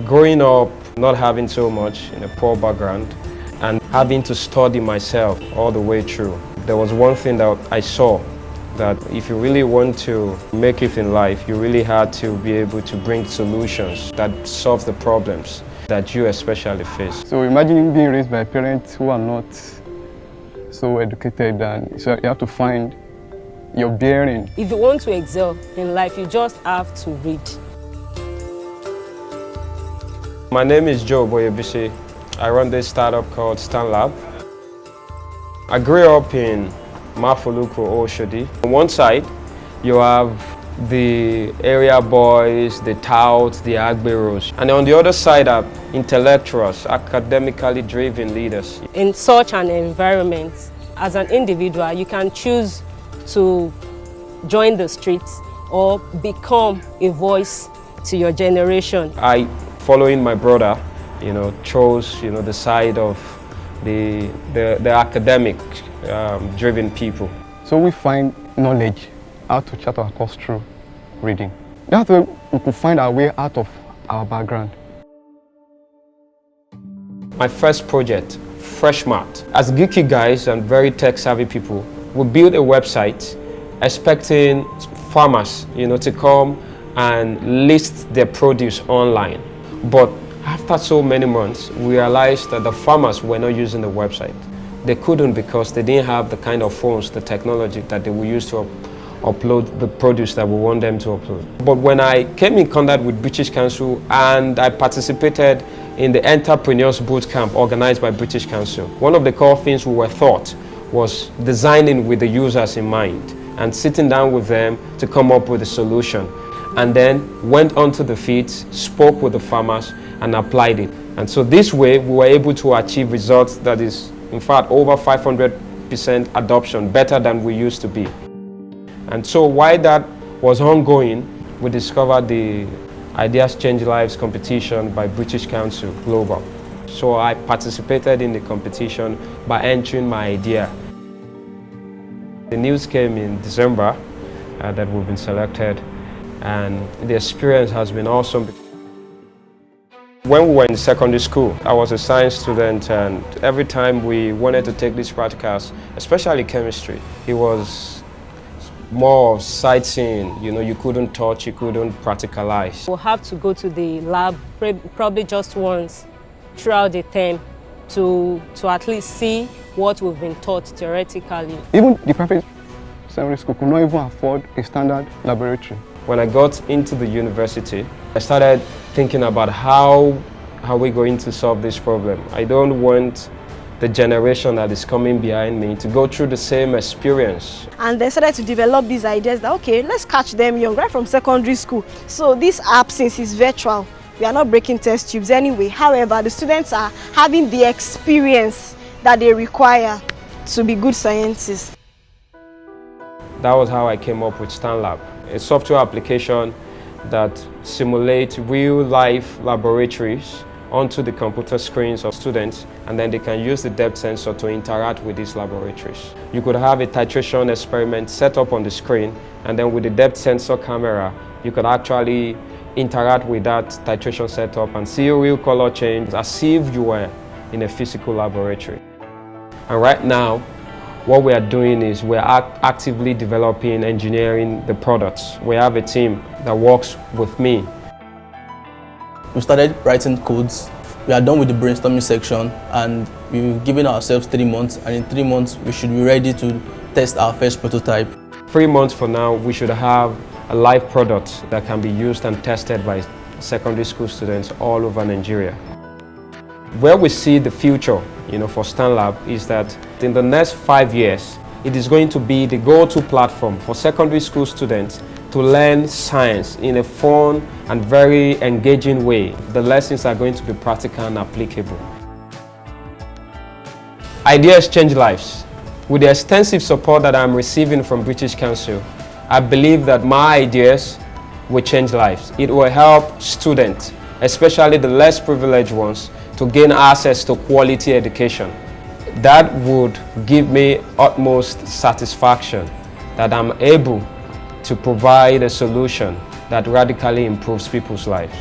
Growing up, not having so much in a poor background and having to study myself all the way through, there was one thing that I saw, that if you really want to make it in life, you really had to be able to bring solutions that solve the problems that you especially face. So imagine being raised by parents who are not so educated, and so you have to find your bearing. If you want to excel in life, you just have to read. My name is Joe Boyebisi. I run this startup called StanLab. I grew up in Mafoluku, Oshodi. On one side, you have the area boys, the touts, the agberos. And on the other side are intellectuals, academically driven leaders. In such an environment, as an individual, you can choose to join the streets or become a voice to your generation. I, following my brother, chose the side of the academic driven people. So we find knowledge, how to chart our course through reading. That's where we could find our way out of our background. My first project, FreshMart. As geeky guys and very tech-savvy people, we built a website expecting farmers, to come and list their produce online. But after so many months, we realized that the farmers were not using the website. They couldn't because they didn't have the kind of phones, the technology that they will use to upload the produce that we want them to upload. But when I came in contact with British Council and I participated in the Entrepreneurs Bootcamp organized by British Council, one of the core things we were taught was designing with the users in mind and sitting down with them to come up with a solution. And then went onto the fields, spoke with the farmers and applied it. And so this way we were able to achieve results that is in fact over 500% adoption, better than we used to be. And so while that was ongoing, we discovered the Ideas Change Lives competition by British Council Global. So I participated in the competition by entering my idea. The news came in December that we've been selected, and the experience has been awesome. When we were in secondary school, I was a science student, and every time we wanted to take these practicals, especially chemistry, it was more of sightseeing. You couldn't touch, you couldn't practicalize. We'll have to go to the lab probably just once throughout the term to at least see what we've been taught theoretically. Even the private secondary school could not even afford a standard laboratory. When I got into the university, I started thinking about how are we going to solve this problem. I don't want the generation that is coming behind me to go through the same experience. And they started to develop these ideas that, okay, let's catch them young, right from secondary school. So this app, since it's virtual, we are not breaking test tubes anyway. However, the students are having the experience that they require to be good scientists. That was how I came up with StanLab, a software application that simulates real-life laboratories onto the computer screens of students, and then they can use the depth sensor to interact with these laboratories. You could have a titration experiment set up on the screen, and then with the depth sensor camera, you could actually interact with that titration setup and see a real color change as if you were in a physical laboratory. And right now, what we are doing is we're actively developing, engineering the products. We have a team that works with me. We started writing codes. We are done with the brainstorming section, and we've given ourselves 3 months, and in 3 months we should be ready to test our first prototype. 3 months from now, we should have a live product that can be used and tested by secondary school students all over Nigeria. Where we see the future, for StanLab is that in the next 5 years, it is going to be the go-to platform for secondary school students to learn science in a fun and very engaging way. The lessons are going to be practical and applicable. Ideas change lives. With the extensive support that I'm receiving from British Council, I believe that my ideas will change lives. It will help students, especially the less privileged ones, to gain access to quality education. That would give me utmost satisfaction that I'm able to provide a solution that radically improves people's lives.